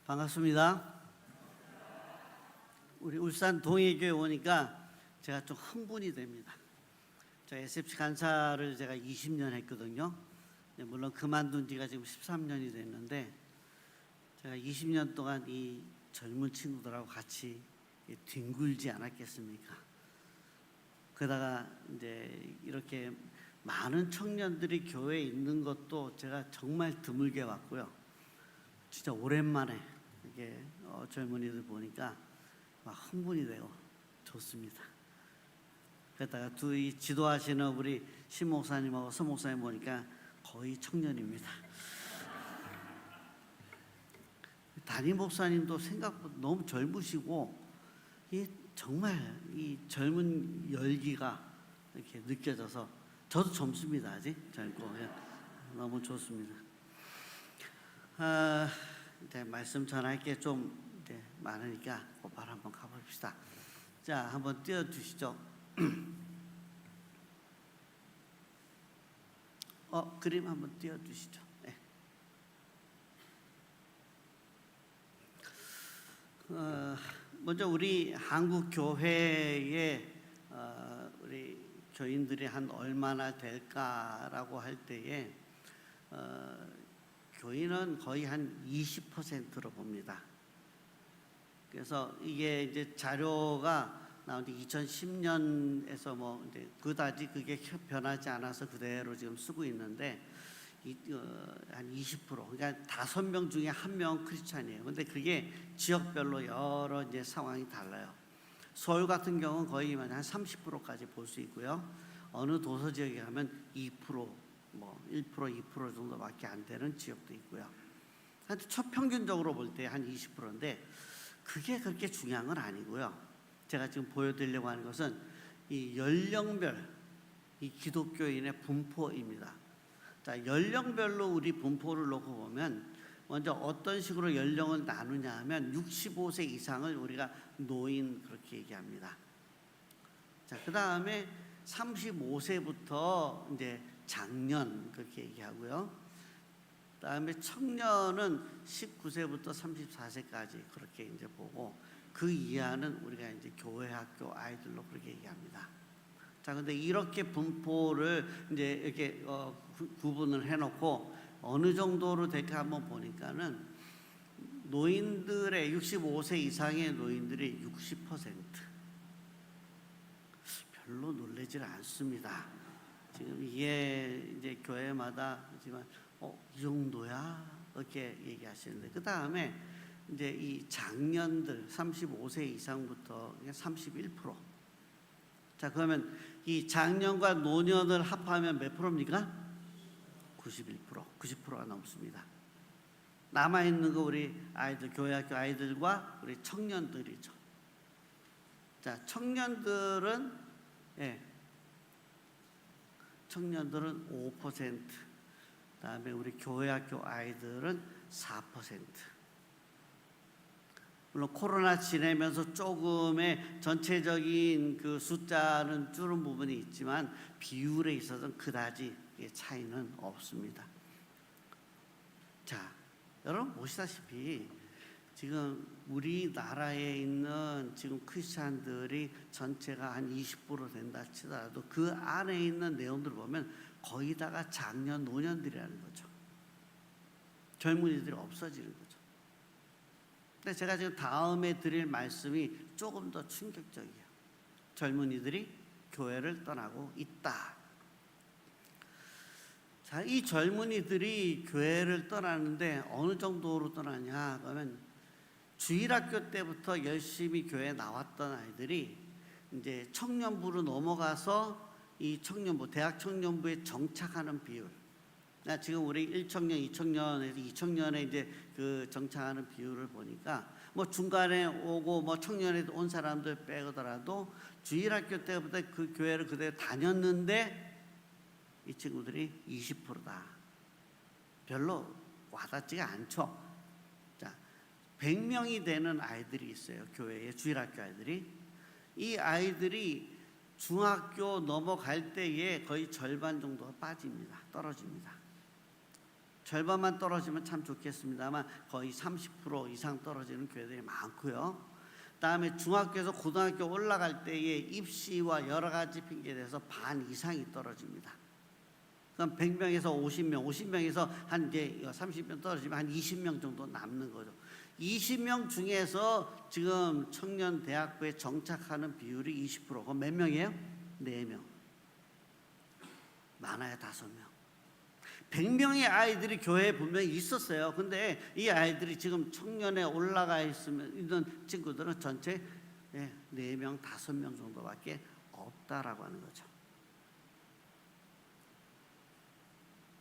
반갑습니다. 우리 울산 동해교회 오니까 제가 좀 흥분이 됩니다. 저 SFC 간사를 제가 20년 했거든요. 물론 그만둔 지가 지금 13년이 됐는데 제가 20년 동안 이 젊은 친구들하고 같이 뒹굴지 않았겠습니까? 그러다가 이제 이렇게 많은 청년들이 교회에 있는 것도 제가 정말 드물게 봤고요. 진짜 오랜만에 이게 젊은이들 보니까 막 흥분이 되고 좋습니다. 그러다가 이 지도하시는 우리 신 목사님하고 서 목사님 보니까 거의 청년입니다. 담임 목사님도 생각보다 너무 젊으시고 정말 이 젊은 열기가 이렇게 느껴져서 저도 젊습니다. 아직 젊고 너무 좋습니다. 이제 말씀 전할 게 좀 많으니까 곧바로 한번 가봅시다. 자, 한번 띄워주시죠. 그림 한번 띄워주시죠. 네. 먼저 우리 한국 교회에 우리 교인들이 한 얼마나 될까라고 할 때에 교인은 거의 한 20%로 봅니다. 그래서 이게 이제 자료가 나온데 2010년에서 뭐 이제 그다지 그게 변하지 않아서 그대로 지금 쓰고 있는데 한 20%, 그러니까 5명 중에 1명은 크리스찬이에요. 근데 그게 지역별로 여러 이제 상황이 달라요. 서울 같은 경우는 거의 한 30%까지 볼 수 있고요. 어느 도서 지역에 가면 2%, 뭐 1%, 2% 정도밖에 안 되는 지역도 있고요. 첫 평균적으로 볼 때 한 20%인데 그게 그렇게 중요한 건 아니고요. 제가 지금 보여드리려고 하는 것은 이 연령별 이 기독교인의 분포입니다. 자, 연령별로 우리 분포를 놓고 보면 먼저 어떤 식으로 연령을 나누냐 하면 65세 이상을 우리가 노인 그렇게 얘기합니다. 자, 그 다음에 35세부터 이제 장년 그렇게 얘기하고요. 그다음에 청년은 19세부터 34세까지 그렇게 이제 보고 그 이하는 우리가 이제 교회 학교 아이들로 그렇게 얘기합니다. 자, 근데 이렇게 분포를 이제 이렇게 구분을 해놓고 어느 정도로 될까 한번 보니까는 노인들의 65세 이상의 노인들이 60%. 별로 놀라지 않습니다. 지금 이게 이제 교회마다 지금 이 정도야? 이렇게 얘기하시는데 그 다음에 이제 이 장년들 35세 이상부터 31%. 자, 그러면 이 장년과 노년을 합하면 몇 프로입니까? 91%, 90%가 넘습니다. 남아있는 거 우리 아이들, 교회학교 아이들과 우리 청년들이죠. 자, 청년들은 5%. 그다음에 우리 교회학교 아이들은 4%. 물론 코로나 지내면서 조금의 전체적인 그 숫자는 줄은 부분이 있지만 비율에 있어서는 그다지 차이는 없습니다. 자, 여러분 보시다시피 지금 우리나라에 있는 지금 크리스찬들이 전체가 한 20% 된다 치더라도 그 안에 있는 내용들을 보면 거의 다가 장년, 노년들이라는 거죠. 젊은이들이 없어지는 거죠. 근데 제가 지금 다음에 드릴 말씀이 조금 더 충격적이에요. 젊은이들이 교회를 떠나고 있다. 자, 이 젊은이들이 교회를 떠나는데 어느 정도로 떠나냐 그러면 주일학교 때부터 열심히 교회에 나왔던 아이들이 이제 청년부로 넘어가서 이 청년부, 대학 청년부에 정착하는 비율. 지금 우리 1청년, 2청년에서 2청년에 이제 그 정착하는 비율을 보니까 뭐 중간에 오고 뭐 청년에 온 사람들 빼더라도 주일학교 때부터 그 교회를 그대로 다녔는데 이 친구들이 20%다. 별로 와닿지가 않죠. 자, 100명이 되는 아이들이 있어요. 교회에 주일학교 아이들이. 이 아이들이 중학교 넘어갈 때에 거의 절반 정도가 빠집니다. 떨어집니다. 절반만 떨어지면 참 좋겠습니다만 거의 30% 이상 떨어지는 교회들이 많고요. 그다음에 중학교에서 고등학교 올라갈 때의 입시와 여러 가지 핑계에 대해서 반 이상이 떨어집니다. 그럼 100명에서 50명, 50명에서 한 이제 30명 떨어지면 한 20명 정도 남는 거죠. 20명 중에서 지금 청년 대학부에 정착하는 비율이 20%. 그럼 몇 명이에요? 4명. 많아야 5명. 100명의 아이들이 교회에 분명히 있었어요. 근데 이 아이들이 지금 청년에 올라가 있는 친구들은 전체 4명, 5명 정도밖에 없다라고 하는 거죠.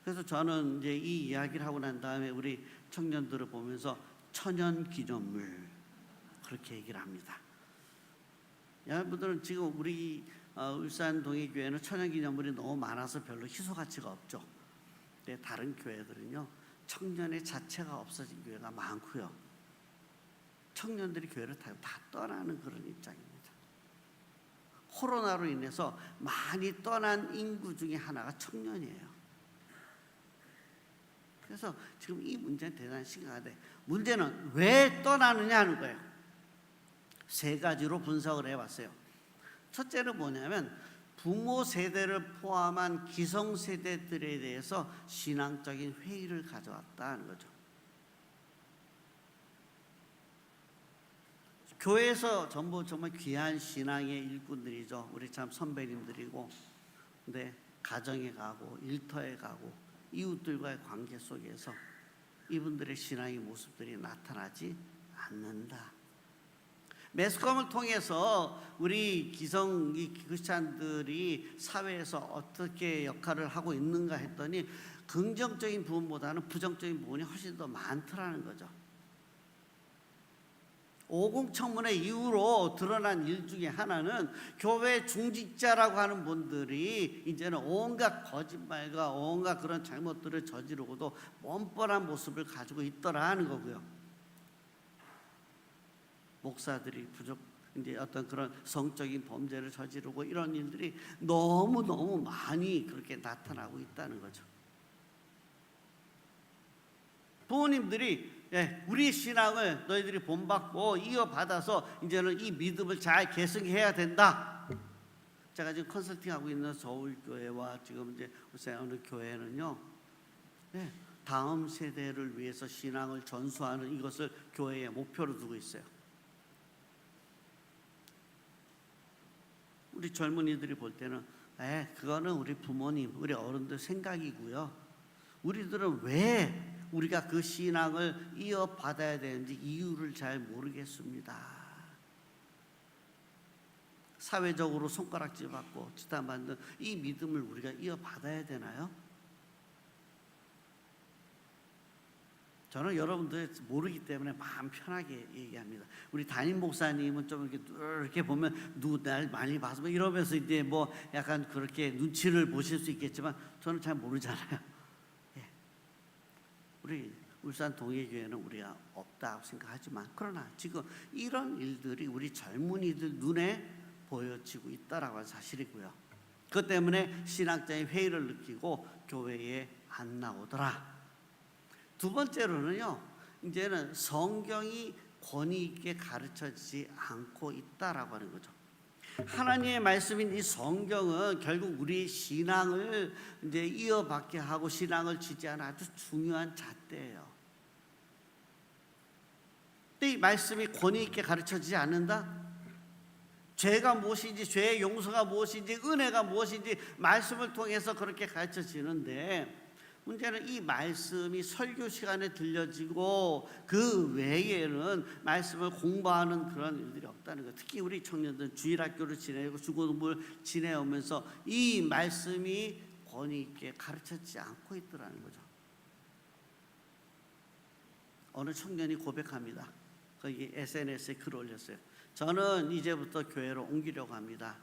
그래서 저는 이제 이 이야기를 하고 난 다음에 우리 청년들을 보면서 천연 기념물 그렇게 얘기를 합니다. 여러분들은 지금 우리 울산 동의교회는 천연 기념물이 너무 많아서 별로 희소 가치가 없죠. 근데 다른 교회들은요, 청년의 자체가 없어진 교회가 많고요. 청년들이 교회를 다 떠나는 그런 입장입니다. 코로나로 인해서 많이 떠난 인구 중에 하나가 청년이에요. 그래서 지금 이 문제는 대단히 심각한데, 문제는 왜 떠나느냐 하는 거예요. 3가지로 분석을 해봤어요. 첫째는 뭐냐면 부모 세대를 포함한 기성세대들에 대해서 신앙적인 회의를 가져왔다는 거죠. 교회에서 전부 정말 귀한 신앙의 일꾼들이죠. 우리 참 선배님들이고, 근데 가정에 가고 일터에 가고 이웃들과의 관계 속에서 이분들의 신앙의 모습들이 나타나지 않는다. 매스컴을 통해서 우리 기성 크리스찬들이 사회에서 어떻게 역할을 하고 있는가 했더니 긍정적인 부분보다는 부정적인 부분이 훨씬 더 많더라는 거죠. 50 청문회 이후로 드러난 일 중에 하나는 교회 중직자라고 하는 분들이 이제는 온갖 거짓말과 온갖 그런 잘못들을 저지르고도 뻔뻔한 모습을 가지고 있더라는 거고요. 목사들이 이제 어떤 그런 성적인 범죄를 저지르고 이런 일들이 너무 많이 그렇게 나타나고 있다는 거죠. 부모님들이 우리 신앙을 너희들이 본받고 이어받아서 이제는 이 믿음을 잘 계승해야 된다. 제가 지금 컨설팅하고 있는 서울교회와 지금 이제 어느 교회는요, 다음 세대를 위해서 신앙을 전수하는 이것을 교회의 목표로 두고 있어요. 우리 젊은이들이 볼 때는 그거는 우리 부모님, 우리 어른들 생각이고요. 우리들은 왜 우리가 그 신앙을 이어받아야 되는지 이유를 잘 모르겠습니다. 사회적으로 손가락질 받고 지탄받는 이 믿음을 우리가 이어받아야 되나요? 저는 여러분들 모르기 때문에 마음 편하게 얘기합니다. 우리 담임 목사님은 좀 이렇게 보면 날 많이 봐서 이러면서 이제 뭐 약간 그렇게 눈치를 보실 수 있겠지만 저는 잘 모르잖아요. 우리 울산 동해교회는 우리가 없다고 생각하지만 그러나 지금 이런 일들이 우리 젊은이들 눈에 보여지고 있다라고 하는 사실이고요. 그것 때문에 신학자의 회의를 느끼고 교회에 안 나오더라. 두 번째로는요, 이제는 성경이 권위 있게 가르쳐지지 않고 있다라고 하는 거죠. 하나님의 말씀인 이 성경은 결국 우리 신앙을 이제 이어받게 하고 신앙을 지지하는 아주 중요한 잣대예요. 근데 이 말씀이 권위 있게 가르쳐지지 않는다? 죄가 무엇인지, 죄의 용서가 무엇인지, 은혜가 무엇인지 말씀을 통해서 그렇게 가르쳐지는데, 문제는 이 말씀이 설교 시간에 들려지고 그 외에는 말씀을 공부하는 그런 일들이 없다는 거. 특히 우리 청년들 주일학교를 지내고 중고등부를 지내오면서 이 말씀이 권위 있게 가르쳐지지 않고 있더라는 거죠. 어느 청년이 고백합니다. 거기 SNS에 글을 올렸어요. 저는 이제부터 교회로 옮기려고 합니다.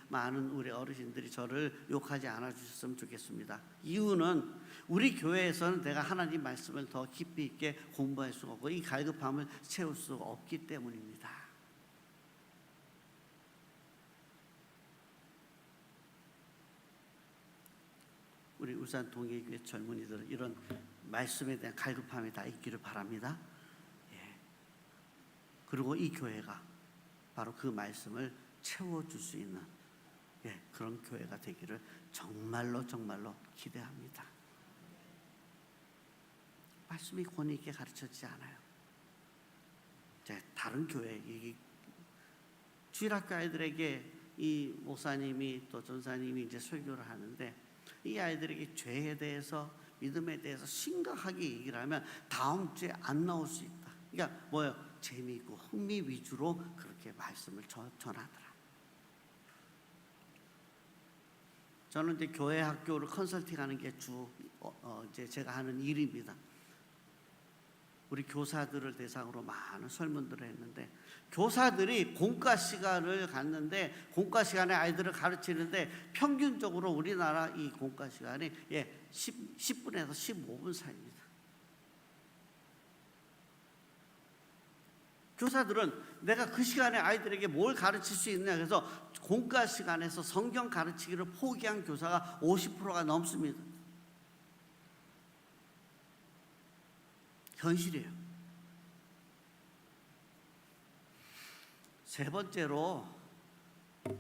많은 우리 어르신들이 저를 욕하지 않아 주셨으면 좋겠습니다. 이유는 우리 교회에서는 내가 하나님 말씀을 더 깊이 있게 공부할 수가 없고 이 갈급함을 채울 수가 없기 때문입니다. 우리 울산 동해교회 젊은이들 이런 말씀에 대한 갈급함이 다 있기를 바랍니다. 예. 그리고 이 교회가 바로 그 말씀을 채워줄 수 있는 그런 교회가 되기를 정말로 기대합니다. 말씀이 권위 있게 가르쳐지지 않아요. 다른 교회 주일학교 아이들에게 이 목사님이 또 전사님이 이제 설교를 하는데 이 아이들에게 죄에 대해서 믿음에 대해서 심각하게 얘기를 하면 다음 주에 안 나올 수 있다. 그러니까 뭐예요? 재미있고 흥미 위주로 그렇게 말씀을 전하더라. 저는 이제 교회 학교를 컨설팅하는 게 이제 제가 하는 일입니다. 우리 교사들을 대상으로 많은 설문들을 했는데 교사들이 공과 시간을 갖는데 공과 시간에 아이들을 가르치는데 평균적으로 우리나라 이 공과 시간이 10분에서 15분 사이입니다. 교사들은 내가 그 시간에 아이들에게 뭘 가르칠 수 있냐 그래서 공과 시간에서 성경 가르치기를 포기한 교사가 50%가 넘습니다. 현실이에요. 세 번째로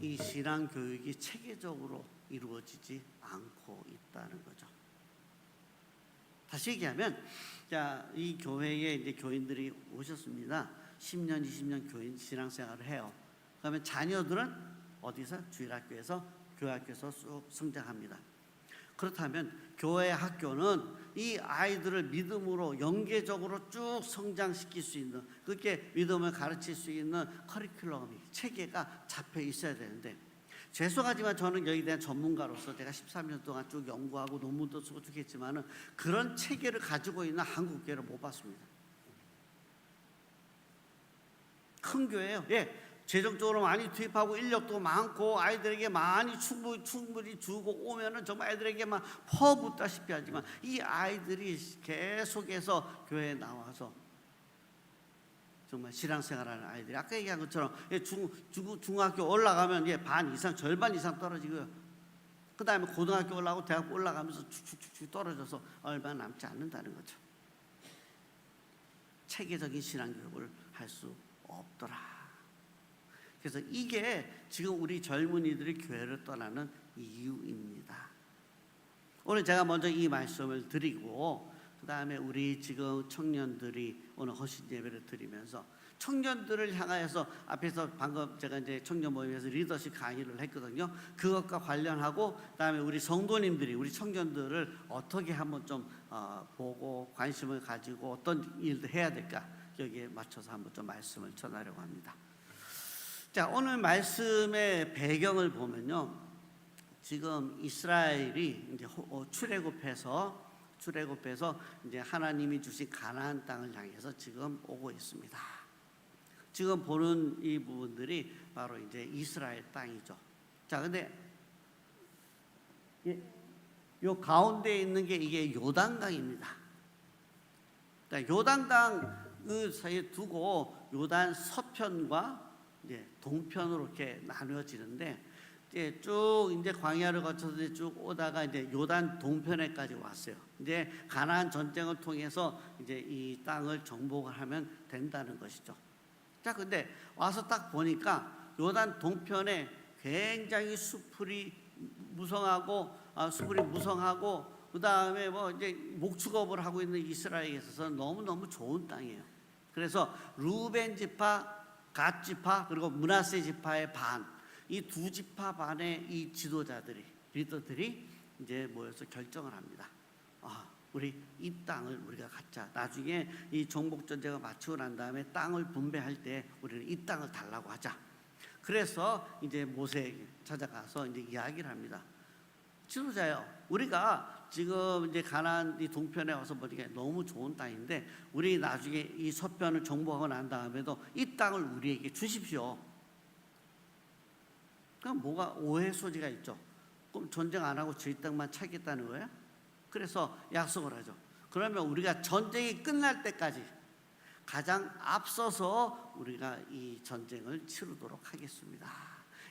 이 신앙 교육이 체계적으로 이루어지지 않고 있다는 거죠. 다시 얘기하면 이 교회에 이제 교인들이 오셨습니다. 10년, 20년 교인 신앙생활을 해요. 그러면 자녀들은 어디서? 주일학교에서 교회학교에서 쑥 성장합니다. 그렇다면 교회 학교는 이 아이들을 믿음으로 연계적으로 쭉 성장시킬 수 있는 그렇게 믿음을 가르칠 수 있는 커리큘럼이 체계가 잡혀 있어야 되는데 죄송하지만 저는 여기에 대한 전문가로서 제가 13년 동안 쭉 연구하고 논문도 쓰고 쭉 했지만은 그런 체계를 가지고 있는 한국 교회를 못 봤습니다. 큰 교회예요. 재정적으로 많이 투입하고 인력도 많고 아이들에게 많이 충분히 주고 오면은 정말 아이들에게 막 퍼붓다시피 하지만 이 아이들이 계속해서 교회에 나와서 정말 신앙생활하는 아이들이 아까 얘기한 것처럼 중학교 올라가면 반 이상 절반 이상 떨어지고요. 그 다음에 고등학교 올라가고 대학교 올라가면서 축축축 떨어져서 얼마 남지 않는다는 거죠. 체계적인 신앙교육을 할 수 없더라. 그래서 이게 지금 우리 젊은이들이 교회를 떠나는 이유입니다. 오늘 제가 먼저 이 말씀을 드리고 그 다음에 우리 지금 청년들이 오늘 허신 예배를 드리면서 청년들을 향하여서 앞에서 방금 제가 이제 청년 모임에서 리더십 강의를 했거든요. 그것과 관련하고 그다음에 우리 성도님들이 우리 청년들을 어떻게 한번 좀 보고 관심을 가지고 어떤 일도 해야 될까 여기에 맞춰서 한번 좀 말씀을 전하려고 합니다. 자, 오늘 말씀의 배경을 보면요. 지금 이스라엘이 이제 출애굽해서 이제 하나님이 주신 가나안 땅을 향해서 지금 오고 있습니다. 지금 보는 이 부분들이 바로 이제 이스라엘 땅이죠. 자, 근데 요 가운데 있는 게 이게 요단강입니다. 그러니까 요단강 사이에 두고 요단 서편과 이제 동편으로 이렇게 나누어지는데 쭉 이제 광야를 거쳐서 쭉 오다가 이제 요단 동편에까지 왔어요. 이제 가나안 전쟁을 통해서 이제 이 땅을 정복을 하면 된다는 것이죠. 자, 근데 와서 딱 보니까 요단 동편에 굉장히 수풀이 무성하고 그 다음에 뭐 이제 목축업을 하고 있는 이스라엘에 있어서는 너무 좋은 땅이에요. 그래서 루벤 지파, 갓 지파 그리고 므낫세 지파의 반, 이 두 지파 반의 이 지도자들이 리더들이 이제 모여서 결정을 합니다. 우리 이 땅을 우리가 갖자. 나중에 이 정복 전쟁을 마치고 난 다음에 땅을 분배할 때 우리는 이 땅을 달라고 하자. 그래서 이제 모세에게 찾아가서 이제 이야기를 합니다. 지도자요, 우리가 지금 이제 가나안 이 동편에 와서 보니까 너무 좋은 땅인데 우리 나중에 이 서편을 정복하고 난 다음에도 이 땅을 우리에게 주십시오. 그럼 뭐가 오해 소지가 있죠. 그럼 전쟁 안 하고 저희 땅만 차겠다는 거예요? 그래서 약속을 하죠. 그러면 우리가 전쟁이 끝날 때까지 가장 앞서서 우리가 이 전쟁을 치르도록 하겠습니다.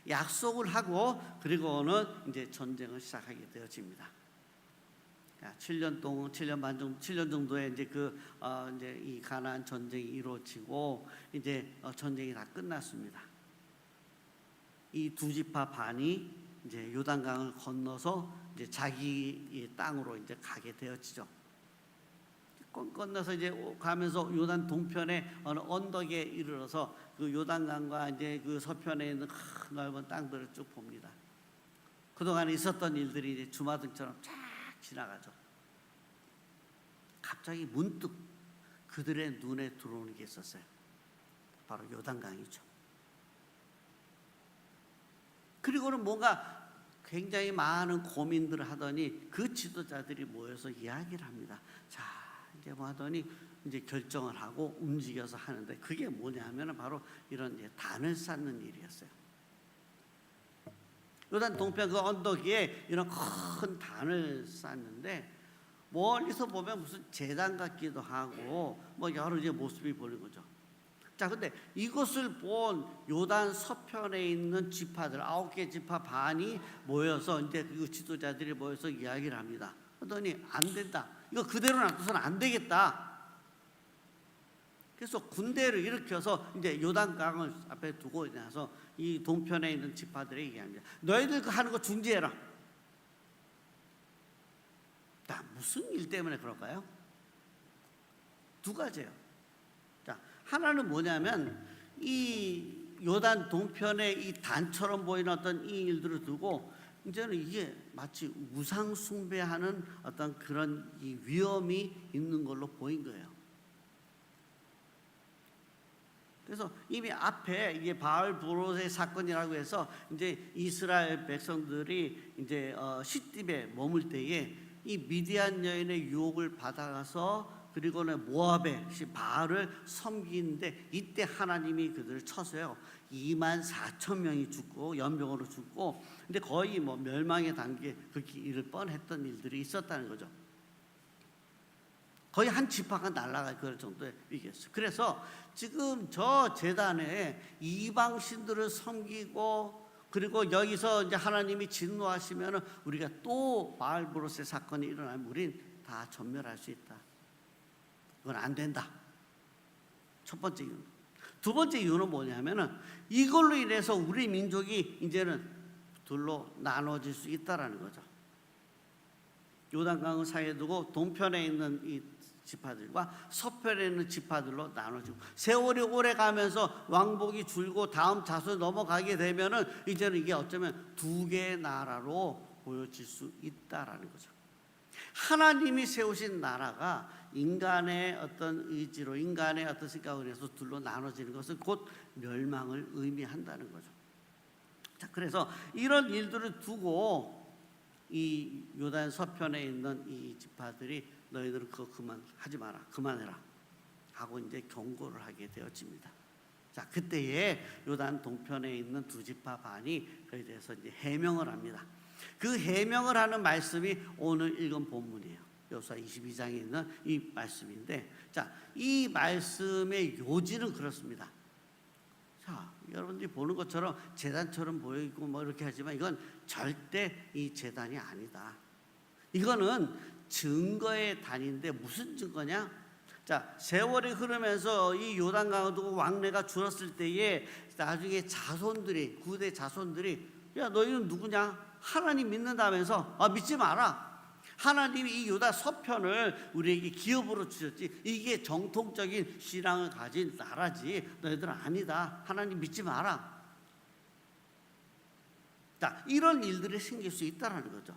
약속을 하고 그리고는 이제 전쟁을 시작하게 되어집니다. 7년 동안 7년 반 정도 7년 정도에 이제 이제 이 가나안 전쟁이 이루어지고 이제 전쟁이 다 끝났습니다. 이 두 지파 반이 이제 요단강을 건너서 이제 자기 땅으로 이제 가게 되었지죠. 건너서 이제 가면서 요단 동편에 어느 언덕에 이르러서 그 요단강과 이제 그 서편에 있는 큰 넓은 땅들을 쭉 봅니다. 그동안 있었던 일들이 이제 주마등처럼 쫙 지나가죠. 갑자기 문득 그들의 눈에 들어오는 게 있었어요. 바로 요단강이죠. 그리고는 뭔가 굉장히 많은 고민들을 하더니 그 지도자들이 모여서 이야기를 합니다. 자, 이제 뭐 하더니 이제 결정을 하고 움직여서 하는데 그게 뭐냐 하면은 바로 이런 이제 단을 쌓는 일이었어요. 요단 동편 그 언덕 위에 이런 큰 단을 쌓는데 멀리서 보면 무슨 제단 같기도 하고 뭐 여러 이제 모습이 보이는 거죠. 자, 근데 이것을 본 요단 서편에 있는 지파들 9개 지파 반이 모여서 이제 그 지도자들이 모여서 이야기를 합니다. 그러더니 안 된다. 이거 그대로 놔둬서는 안 되겠다. 그래서 군대를 일으켜서 이제 요단강을 앞에 두고 나서 이 동편에 있는 지파들에게 얘기합니다. 너희들 그 하는 거 중지해라. 자, 무슨 일 때문에 그럴까요? 두 가지예요. 자, 하나는 뭐냐면 이 요단 동편에 이 단처럼 보이는 어떤 이 일들을 두고 이제는 이게 마치 우상 숭배하는 어떤 그런 이 위험이 있는 걸로 보인 거예요. 그래서 이미 앞에 이게 바알 브롯의 사건이라고 해서 이제 이스라엘 백성들이 이제 시딤에 머물 때에 이 미디안 여인의 유혹을 받아가서 그리고는 모압의 바알을 섬기는데 이때 하나님이 그들을 쳐서요 24,000명이 죽고 연병으로 죽고 근데 거의 뭐 멸망의 단계에 그렇게 이를 뻔했던 일들이 있었다는 거죠. 거의 한 지파가 날아갈 그럴 정도의 위기였어요. 그래서 지금 저 제단에 이방 신들을 섬기고 그리고 여기서 이제 하나님이 진노하시면은 우리가 또 바알 브롯의 사건이 일어나면 우린 다 전멸할 수 있다. 그건 안 된다. 첫 번째 이유. 두 번째 이유는 뭐냐면은 이걸로 인해서 우리 민족이 이제는 둘로 나눠질 수 있다라는 거죠. 요단강을 사이에 두고 동편에 있는 이 지파들과 서편에 있는 지파들로 나눠지고 세월이 오래 가면서 왕복이 줄고 다음 자손 넘어가게 되면은 이제는 이게 어쩌면 두 개의 나라로 보여질 수 있다라는 거죠. 하나님이 세우신 나라가 인간의 어떤 의지로 인간의 어떤 생각을 해서 둘로 나눠지는 것은 곧 멸망을 의미한다는 거죠. 자, 그래서 이런 일들을 두고 이 요단 서편에 있는 이 지파들이 너희들은 그거 그만하지 마라, 그만해라 하고 이제 경고를 하게 되어집니다. 자, 그때에 요단 동편에 있는 두 지파 반이 그에 대해서 이제 해명을 합니다. 그 해명을 하는 말씀이 오늘 읽은 본문이에요. 여호수아 22장에 있는 이 말씀인데, 자, 이 말씀의 요지는 그렇습니다. 자, 여러분들이 보는 것처럼 제단처럼 보이고 뭐 이렇게 하지만 이건 절대 이 제단이 아니다. 이거는 증거의 단인데 무슨 증거냐? 자, 세월이 흐르면서 이 요단강을 두고 왕래가 줄었을 때에 나중에 자손들이 구대 자손들이 야, 너희는 누구냐? 하나님 믿는다면서 믿지 마라. 하나님이 이 요단 서편을 우리에게 기업으로 주셨지 이게 정통적인 신앙을 가진 나라지 너희들은 아니다. 하나님 믿지 마라. 자, 이런 일들이 생길 수 있다라는 거죠.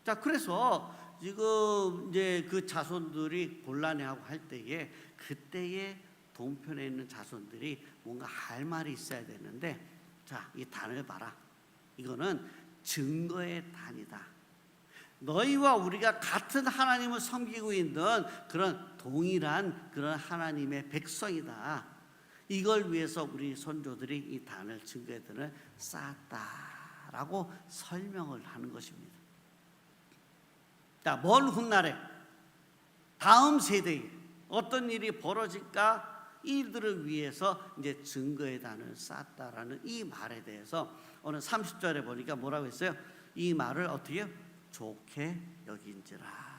자, 그래서 지금 이제 그 자손들이 곤란해하고 할 때에 그때에 동편에 있는 자손들이 뭔가 할 말이 있어야 되는데, 자, 이 단을 봐라. 이거는 증거의 단이다. 너희와 우리가 같은 하나님을 섬기고 있는 그런 동일한 그런 하나님의 백성이다. 이걸 위해서 우리 선조들이 이 단을 증거의 단을 쌓았다라고 설명을 하는 것입니다. 자, 먼 훗날에 다음 세대에 어떤 일이 벌어질까 이들을 위해서 이제 증거의 단을 쌓았다라는 이 말에 대해서 오늘 30절에 보니까 뭐라고 했어요? 이 말을 어떻게 해요? 좋게 여긴지라.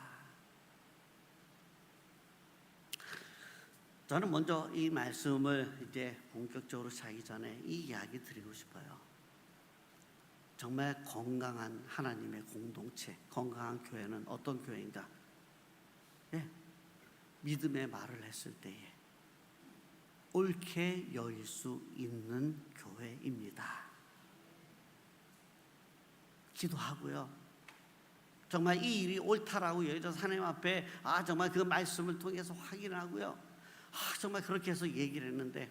저는 먼저 이 말씀을 이제 본격적으로 자기 전에 이 이야기 드리고 싶어요. 정말 건강한 하나님의 공동체, 건강한 교회는 어떤 교회인가? 예, 믿음의 말을 했을 때에 옳게 여길 수 있는 교회입니다. 기도하고요. 정말 이 일이 옳다라고 여기서 하나님 앞에 정말 그 말씀을 통해서 확인하고요. 정말 그렇게 해서 얘기를 했는데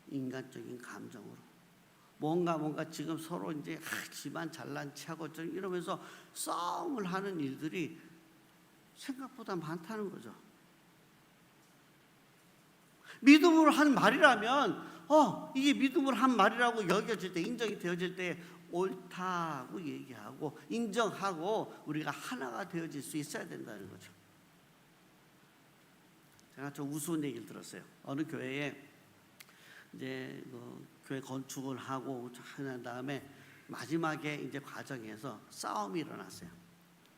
인간적인 감정으로 뭔가 지금 서로 이제 집안 잘난 체하고 좀 이러면서 싸움을 하는 일들이 생각보다 많다는 거죠. 믿음으로 한 말이라면 이게 믿음으로 한 말이라고 여겨질 때, 인정이 되어질 때 옳다고 얘기하고 인정하고 우리가 하나가 되어질 수 있어야 된다는 거죠. 제가 좀 우스운 얘기를 들었어요. 어느 교회에 이제 교회 건축을 하고 난 다음에 마지막에 이제 과정에서 싸움이 일어났어요.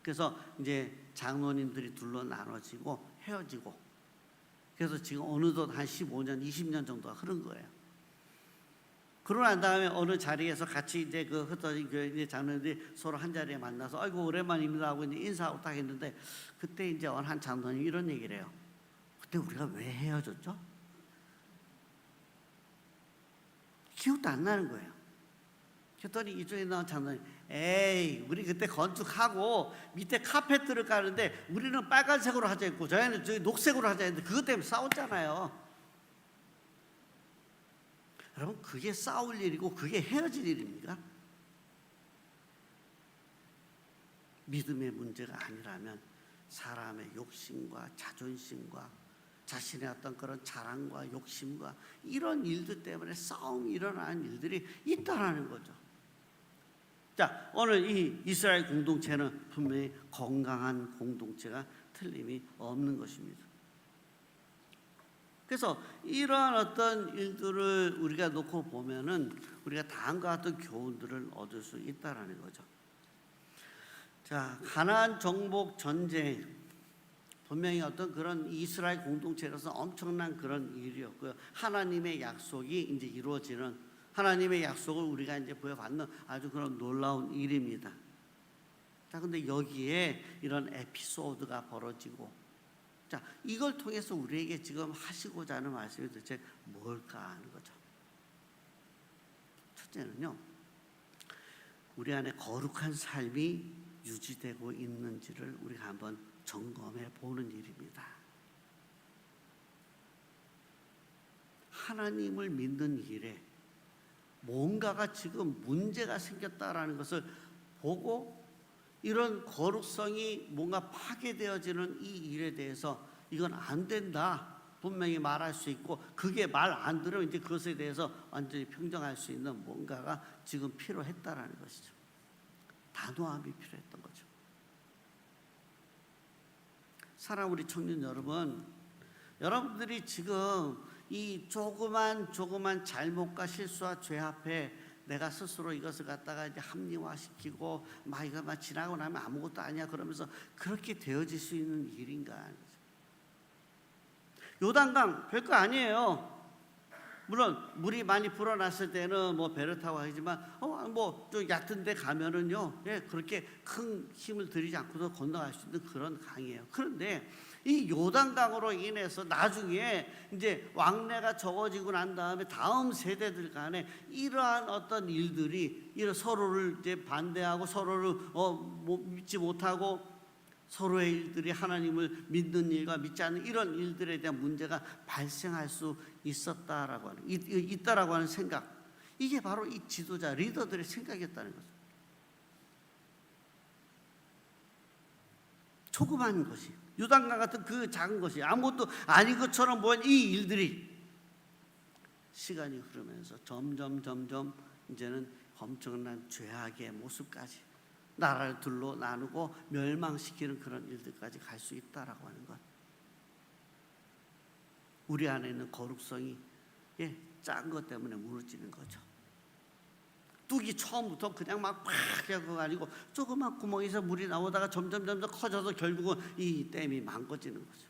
그래서 이제 장로님들이 둘로 나눠지고 헤어지고, 그래서 지금 어느덧 한 15년, 20년 정도가 흐른 거예요. 그러고 난 다음에 어느 자리에서 같이 이제 그 흩어진 교회 장로님들이 서로 한 자리에 만나서 아이고 오랜만입니다 하고 이제 인사하고 딱 했는데, 그때 이제 어느 한 장로님이 이런 얘기를 해요. 그때 우리가 왜 헤어졌죠? 기억도 안 나는 거예요. 그랬더니 이쪽에 나온 장로님, 에이 우리 그때 건축하고 밑에 카페트를 까는데 우리는 빨간색으로 하자 했고 저희는 저기 녹색으로 하자 했는데 그것 때문에 싸웠잖아요. 여러분, 그게 싸울 일이고 그게 헤어질 일입니까? 믿음의 문제가 아니라면 사람의 욕심과 자존심과 자신의 어떤 그런 자랑과 욕심과 이런 일들 때문에 싸움이 일어나는 일들이 있다라는 거죠. 자, 오늘 이 이스라엘 공동체는 분명히 건강한 공동체가 틀림이 없는 것입니다. 그래서 이러한 어떤 일들을 우리가 놓고 보면은 우리가 다음과 같은 교훈들을 얻을 수 있다라는 거죠. 자, 가나안 정복 전쟁, 분명히 어떤 그런 이스라엘 공동체로서 엄청난 그런 일이었고요. 하나님의 약속이 이제 이루어지는, 하나님의 약속을 우리가 이제 부여받는 아주 그런 놀라운 일입니다. 자, 근데 여기에 이런 에피소드가 벌어지고, 자, 이걸 통해서 우리에게 지금 하시고자 하는 말씀이 도대체 뭘까 하는 거죠. 첫째는요, 우리 안에 거룩한 삶이 유지되고 있는지를 우리가 한번 점검해 보는 일입니다. 하나님을 믿는 일에 뭔가가 지금 문제가 생겼다라는 것을 보고 이런 거룩성이 뭔가 파괴되어지는 이 일에 대해서 이건 안 된다 분명히 말할 수 있고, 그게 말 안 들으면 이제 그것에 대해서 완전히 평정할 수 있는 뭔가가 지금 필요했다라는 것이죠. 단호함이 필요했던 거죠. 사랑 우리 청년 여러분, 여러분들이 지금 이 조그만 잘못과 실수와 죄 앞에 내가 스스로 이것을 갖다가 이제 합리화시키고 이거 지나고 나면 아무것도 아니야 그러면서 그렇게 되어질 수 있는 일인가? 요단강 별거 아니에요. 물론 물이 많이 불어났을 때는 뭐 배를 타고 하지만 뭐 좀 얕은 데 가면은요, 그렇게 큰 힘을 들이지 않고도 건너갈 수 있는 그런 강이에요. 그런데 이 요단강으로 인해서 나중에 이제 왕래가 적어지고 난 다음에 다음 세대들 간에 이러한 어떤 일들이 서로를 이제 반대하고 서로를 믿지 못하고 서로의 일들이 하나님을 믿는 일과 믿지 않는 이런 일들에 대한 문제가 발생할 수 있었다라고 하는, 있다라고 하는 생각, 이게 바로 이 지도자 리더들의 생각이었다는 거죠. 조그만 것이, 요단강 같은 그 작은 것이 아무것도 아닌 것처럼 보인 이 일들이 시간이 흐르면서 점점 이제는 엄청난 죄악의 모습까지 나라를 둘로 나누고 멸망시키는 그런 일들까지 갈 수 있다라고 하는 것. 우리 안에 있는 거룩성이 작은 것 때문에 무너지는 거죠. 뚝이 처음부터 그냥 막 하고 아니고 조그만 구멍에서 물이 나오다가 점점 커져서 결국은 이 댐이 망가지는 거죠.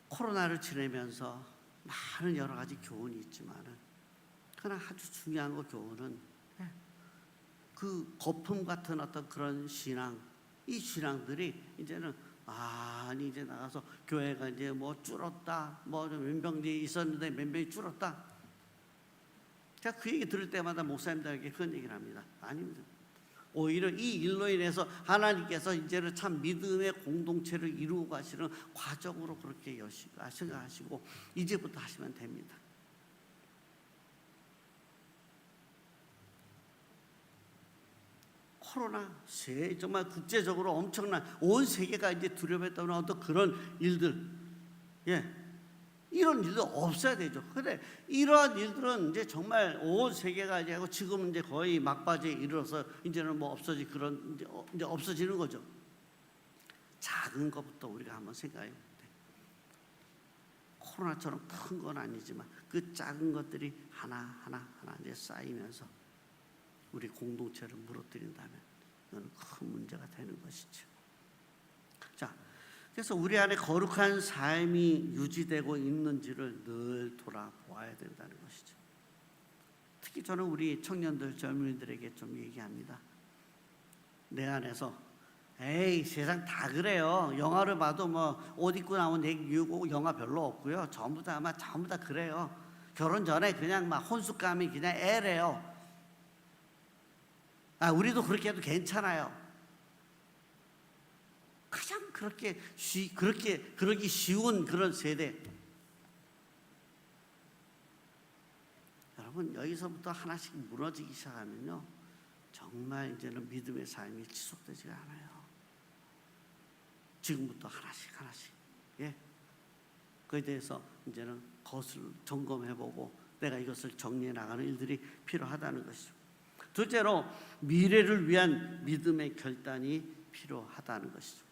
코로나를 지내면서 많은 여러 가지 교훈이 있지만은 그러나 아주 중요한 교훈은 그 거품 같은 어떤 그런 신앙, 이 신앙들이 이제는 아니 이제 나가서 교회가 이제 뭐 줄었다, 뭐 몇 명이 있었는데 몇 명이 줄었다. 제가 그 얘기 들을 때마다 목사님들에게 그런 얘기를 합니다. 아닙니다. 오히려 이 일로 인해서 하나님께서 이제는 참 믿음의 공동체를 이루고 가시는 과정으로 그렇게 생각하시고 이제부터 하시면 됩니다. 코로나 정말 국제적으로 엄청난 온 세계가 이제 두려워했던 어떤 그런 일들, 이런 일도 없어야 되죠. 근데 이러한 일들은 이제 정말 온 세계가 이제 하고 지금은 이제 거의 막바지에 이르러서 이제는 뭐 이제 없어지는 거죠. 작은 것부터 우리가 한번 생각해 볼 때, 코로나처럼 큰 건 아니지만 그 작은 것들이 하나 이제 쌓이면서 우리 공동체를 무너뜨린다면 이건 큰 문제가 되는 것이죠. 자, 그래서 우리 안에 거룩한 삶이 유지되고 있는지를 늘 돌아보아야 된다는 것이죠. 특히 저는 우리 청년들, 젊은이들에게 좀 얘기합니다. 내 안에서 세상 다 그래요. 영화를 봐도 뭐 옷 입고 나온 얘기고 영화 별로 없고요. 전부 다 그래요. 결혼 전에 그냥 막 혼숙감이 그냥 애래요. 우리도 그렇게 해도 괜찮아요. 가장 그러기 쉬운 그런 세대. 여러분, 여기서부터 하나씩 무너지기 시작하면요, 정말 이제는 믿음의 삶이 지속되지가 않아요. 지금부터 하나씩 그에 대해서 이제는 것을 점검해보고 내가 이것을 정리해 나가는 일들이 필요하다는 것이죠. 둘째로 미래를 위한 믿음의 결단이 필요하다는 것이죠.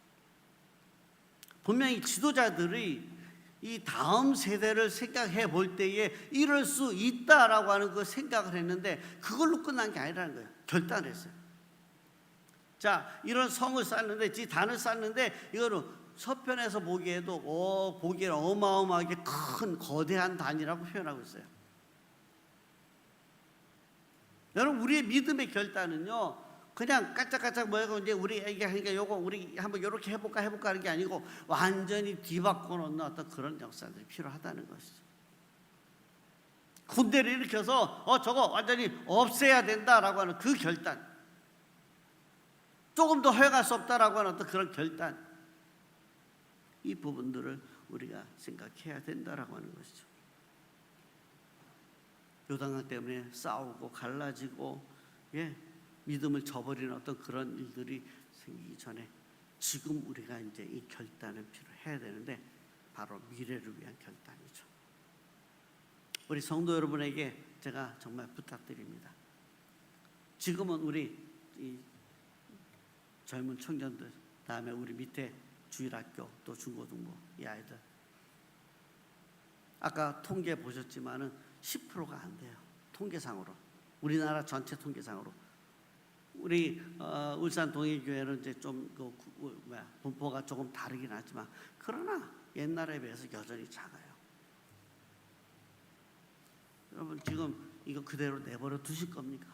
분명히 지도자들이 이 다음 세대를 생각해 볼 때에 이럴 수 있다라고 하는 그 생각을 했는데 그걸로 끝난 게 아니라는 거예요. 결단을 했어요. 자, 이런 성을 쌓는데, 단을 쌓는데 이거는 서편에서 보기에는 어마어마하게 큰 거대한 단이라고 표현하고 있어요. 여러분, 우리의 믿음의 결단은요, 그냥 까짝까짝 뭐하고 이제 우리 얘기하니까 요거 우리 한번 요렇게 해볼까 하는 게 아니고 완전히 뒤바꿔 놓는 어떤 그런 역사들이 필요하다는 것이죠. 군대를 일으켜서 저거 완전히 없애야 된다라고 하는 그 결단, 조금 더 허용할 수 없다라고 하는 어떤 그런 결단, 이 부분들을 우리가 생각해야 된다라고 하는 것이죠. 요단강 때문에 싸우고 갈라지고 믿음을 저버리는 어떤 그런 일들이 생기기 전에 지금 우리가 이제 이 결단을 필요해야 되는데 바로 미래를 위한 결단이죠. 우리 성도 여러분에게 제가 정말 부탁드립니다. 지금은 우리 이 젊은 청년들, 다음에 우리 밑에 주일학교 또 중고등부 이 아이들, 아까 통계 보셨지만은 10%가 안 돼요. 통계상으로, 우리나라 전체 통계상으로. 우리 울산 동의교회는 이제 좀 분포가 조금 다르긴 하지만 그러나 옛날에 비해서 여전히 작아요. 여러분, 지금 이거 그대로 내버려 두실 겁니까?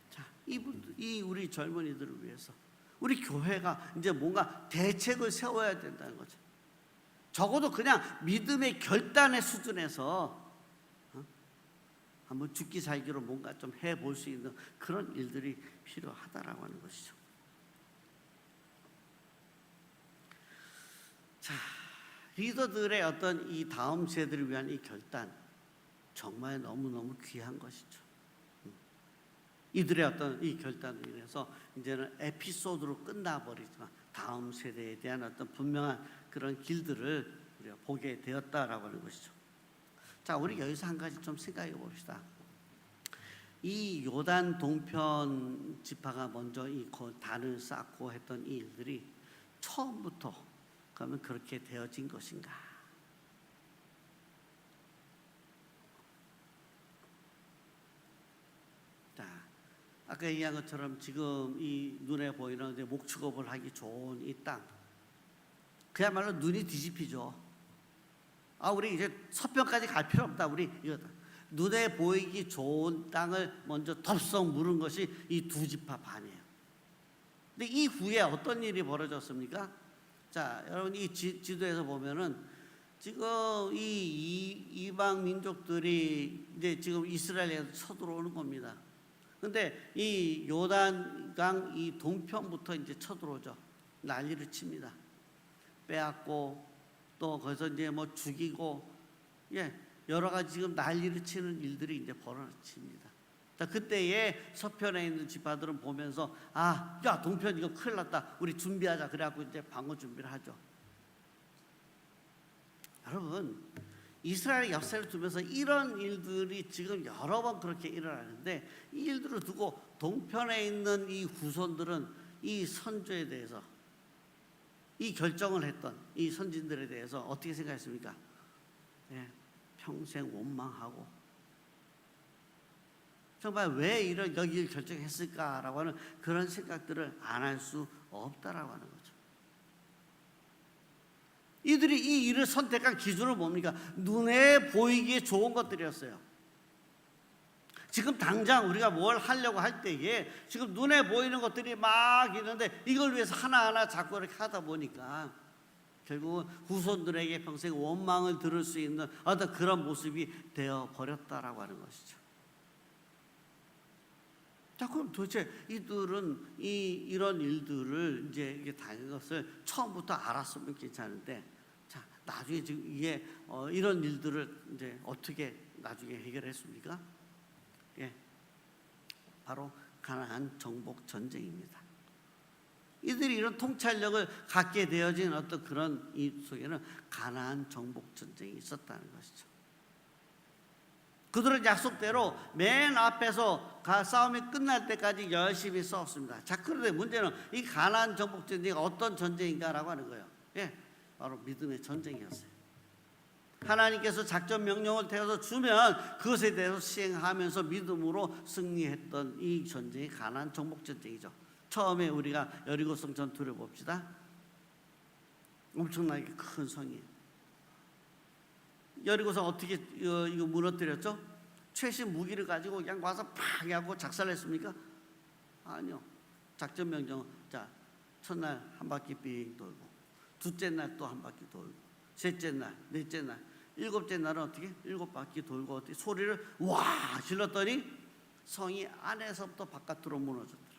자, 이 우리 젊은이들을 위해서 우리 교회가 이제 뭔가 대책을 세워야 된다는 거죠. 적어도 그냥 믿음의 결단의 수준에서 한번 죽기 살기로 뭔가 좀 해볼 수 있는 그런 일들이 필요하다라고 하는 것이죠. 자, 리더들의 어떤 이 다음 세대를 위한 이 결단, 정말 너무너무 귀한 것이죠. 이들의 어떤 이 결단으로 인해서 이제는 에피소드로 끝나버리지만 다음 세대에 대한 어떤 분명한 그런 길들을 우리가 보게 되었다라고 하는 것이죠. 자, 우리 여기서 한 가지 좀 생각해 봅시다. 이 요단 동편 지파가 먼저 이 단을 쌓고 했던 이 일들이 처음부터 그러면 그렇게 되어진 것인가? 아까 얘기한 것처럼 지금 이 눈에 보이는 이제 목축업을 하기 좋은 이 땅, 그야말로 눈이 뒤집히죠. 우리 이제 서평까지 갈 필요 없다. 우리 이거 눈에 보이기 좋은 땅을 먼저 덥석 물은 것이 이 두 지파 반이에요. 근데 이 후에 어떤 일이 벌어졌습니까? 자, 여러분 이 지도에서 보면은 지금 이 이방 민족들이 이제 지금 이스라엘에 쳐들어오는 겁니다. 근데 이 요단강 이 동편부터 이제 쳐들어오죠. 난리를 칩니다. 빼앗고 또 거기서 이제 뭐 죽이고, 여러 가지 지금 난리를 치는 일들이 이제 벌어집니다. 그때에 서편에 있는 지파들은 보면서 야 동편 이거 큰일 났다. 우리 준비하자. 그래갖고 이제 방어 준비를 하죠. 여러분 이스라엘 역사를 두면서 이런 일들이 지금 여러 번 그렇게 일어나는데 이 일들을 두고 동편에 있는 이 후손들은 이 선조에 대해서 이 결정을 했던 이 선진들에 대해서 어떻게 생각했습니까? 평생 원망하고 정말 왜 이런 여기를 결정했을까라고 하는 그런 생각들을 안 할 수 없다라고 하는 거죠. 이들이 이 일을 선택한 기준은 뭡니까? 눈에 보이기에 좋은 것들이었어요. 지금 당장 우리가 뭘 하려고 할 때에 지금 눈에 보이는 것들이 막 있는데 이걸 위해서 하나하나 자꾸 이렇게 하다 보니까 결국은 후손들에게 평생 원망을 들을 수 있는 어떤 그런 모습이 되어 버렸다라고 하는 것이죠. 자, 그럼 도대체 이들은 이런 일들을 이제 이게 다른 것을 처음부터 알았으면 괜찮은데, 자, 나중에 지금 이게 이런 일들을 이제 어떻게 나중에 해결했습니까? 바로 가나안 정복 전쟁입니다. 이들이 이런 통찰력을 갖게 되어진 어떤 그런 이 속에는 가나안 정복 전쟁이 있었다는 것이죠. 그들은 약속대로 맨 앞에서 싸움이 끝날 때까지 열심히 싸웠습니다. 자, 그런데 문제는 이 가나안 정복 전쟁이 어떤 전쟁인가라고 하는 거예요. 바로 믿음의 전쟁이었어요. 하나님께서 작전 명령을 태워서 주면 그것에 대해서 시행하면서 믿음으로 승리했던 이 전쟁이 가나안 정복 전쟁이죠. 처음에 우리가 여리고성 전투를 봅시다. 엄청나게 큰 성이에요. 여리고성 어떻게 이거 무너뜨렸죠? 최신 무기를 가지고 그냥 와서 팍 하고 작살냈습니까? 아니요. 작전 명령, 자, 첫날 한 바퀴 빙 돌고, 둘째 날 또 한 바퀴 돌고, 셋째 날, 넷째 날, 일곱째 날은 어떻게? 7바퀴 돌고 어떻게 소리를 와 질렀더니 성이 안에서부터 바깥으로 무너졌더라.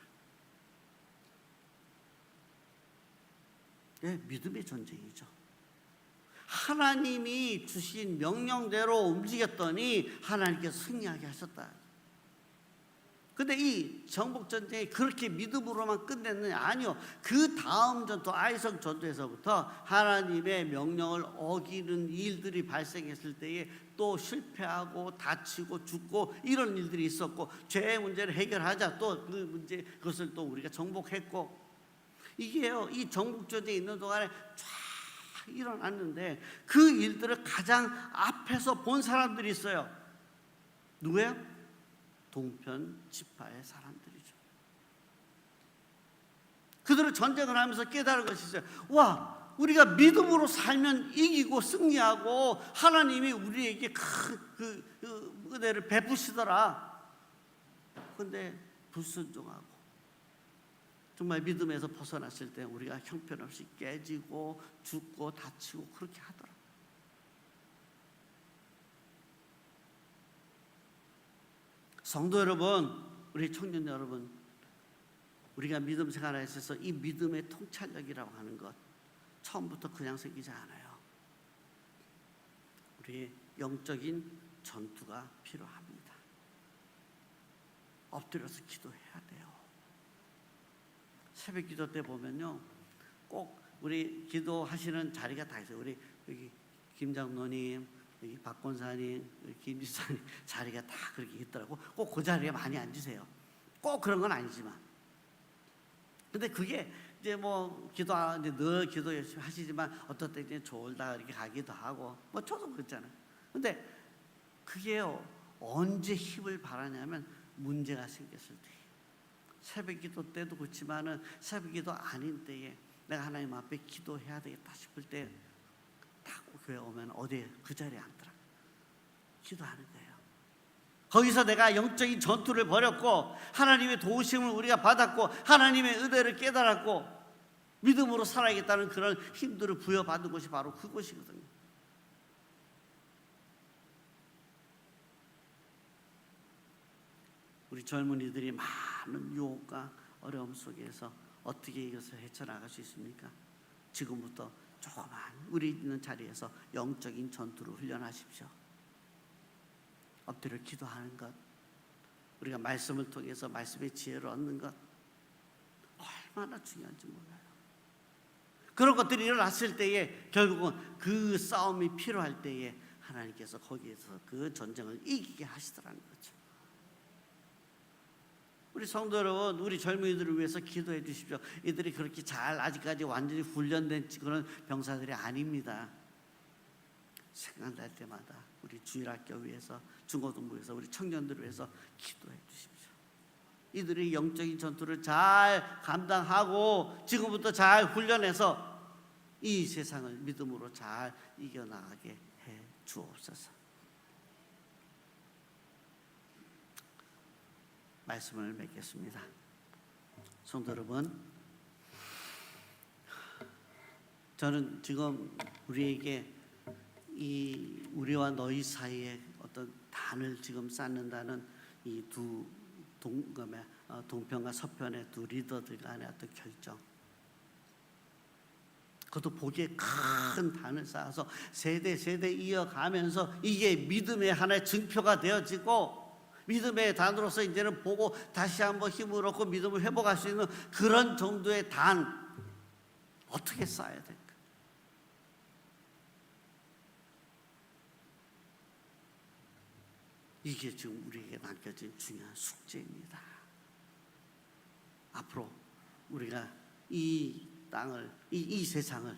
믿음의 전쟁이죠. 하나님이 주신 명령대로 움직였더니 하나님께서 승리하게 하셨다. 근데 이 정복전쟁이 그렇게 믿음으로만 끝냈느냐? 아니요. 그 다음 전투 아이성 전투에서부터 하나님의 명령을 어기는 일들이 발생했을 때에 또 실패하고 다치고 죽고 이런 일들이 있었고, 죄의 문제를 해결하자 또 그 문제, 그것을 또 우리가 정복했고, 이게요, 이 정복전쟁이 있는 동안에 쫙 일어났는데 그 일들을 가장 앞에서 본 사람들이 있어요. 누구예요? 동편 지파의 사람들이죠. 그들은 전쟁을 하면서 깨달은 것이 있어요. 와, 우리가 믿음으로 살면 이기고 승리하고 하나님이 우리에게 큰 그 은혜를 베푸시더라. 그런데 불순종하고 정말 믿음에서 벗어났을 때 우리가 형편없이 깨지고 죽고 다치고 그렇게 하더라. 성도 여러분, 우리 청년 여러분, 우리가 믿음 생활에 있어서 이 믿음의 통찰력이라고 하는 것 처음부터 그냥 생기지 않아요. 우리의 영적인 전투가 필요합니다. 엎드려서 기도해야 돼요. 새벽 기도 때 보면요, 꼭 우리 기도하시는 자리가 다 있어요. 우리 여기 김장로님, 여기 박권사님, 김지사님 자리가 다 그렇게 있더라고. 꼭 그 자리에 많이 앉으세요. 꼭 그런 건 아니지만. 근데 그게 이제 뭐 기도 이제 늘 기도 열심히 하시지만 어떨 때 이제 졸다 이렇게 가기도 하고, 뭐 저도 그렇잖아요. 근데 그게요, 언제 힘을 발하냐면 문제가 생겼을 때. 새벽기도 때도 그렇지만은 새벽기도 아닌 때에 내가 하나님 앞에 기도해야 되겠다 싶을 때 딱 교회 오면 어디에 그 자리에 앉더라. 기도하는 거예요. 거기서 내가 영적인 전투를 벌였고 하나님의 도우심을 우리가 받았고 하나님의 은혜를 깨달았고 믿음으로 살아야겠다는 그런 힘들을 부여받은 것이 바로 그것이거든요. 우리 젊은이들이 많은 유혹과 어려움 속에서 어떻게 이것을 헤쳐나갈 수 있습니까? 지금부터 조그만 우리 있는 자리에서 영적인 전투를 훈련하십시오. 엎드려 기도하는 것, 우리가 말씀을 통해서 말씀의 지혜를 얻는 것 얼마나 중요한지 몰라요. 그런 것들이 일어났을 때에 결국은 그 싸움이 필요할 때에 하나님께서 거기에서 그 전쟁을 이기게 하시더라는 거죠. 우리 성도 여러분, 우리 젊은이들을 위해서 기도해 주십시오. 이들이 그렇게 잘 아직까지 완전히 훈련된 그런 병사들이 아닙니다. 생각날 때마다 우리 주일학교 위해서, 중고등부에서 우리 청년들을 위해서 기도해 주십시오. 이들이 영적인 전투를 잘 감당하고 지금부터 잘 훈련해서 이 세상을 믿음으로 잘 이겨나가게 해 주옵소서. 말씀을 맺겠습니다. 성도 여러분, 저는 지금 우리에게 이 우리와 너희 사이에 어떤 단을 지금 쌓는다는 이 두 동편과 서편의 두 리더들 간의 어떤 결정, 그것도 보기에 큰 단을 쌓아서 세대 이어가면서 이게 믿음의 하나의 증표가 되어지고 믿음의 단으로서 이제는 보고 다시 한번 힘을 얻고 믿음을 회복할 수 있는 그런 정도의 단 어떻게 쌓아야 될까? 이게 지금 우리에게 남겨진 중요한 숙제입니다. 앞으로 우리가 이 땅을, 이 세상을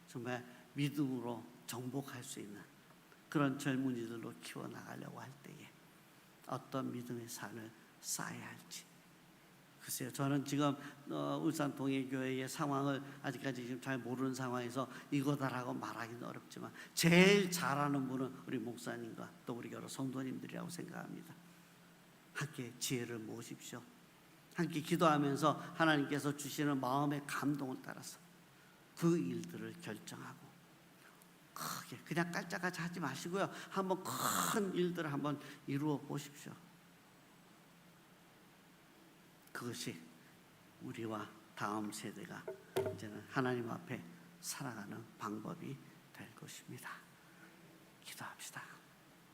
정말 믿음으로 정복할 수 있는 그런 젊은이들로 키워나가려고 할 때에 어떤 믿음의 산을 쌓아야 할지. 글쎄요, 저는 지금 울산 동해교회의 상황을 아직까지 지금 잘 모르는 상황에서 이거다라고 말하기는 어렵지만 제일 잘하는 분은 우리 목사님과 또 우리 여러 성도님들이라고 생각합니다. 함께 지혜를 모으십시오. 함께 기도하면서 하나님께서 주시는 마음의 감동을 따라서 그 일들을 결정하고 크게 그냥 깔짝깔짝 하지 마시고요. 한번 큰 일들을 한번 이루어 보십시오. 그것이 우리와 다음 세대가 이제는 하나님 앞에 살아가는 방법이 될 것입니다.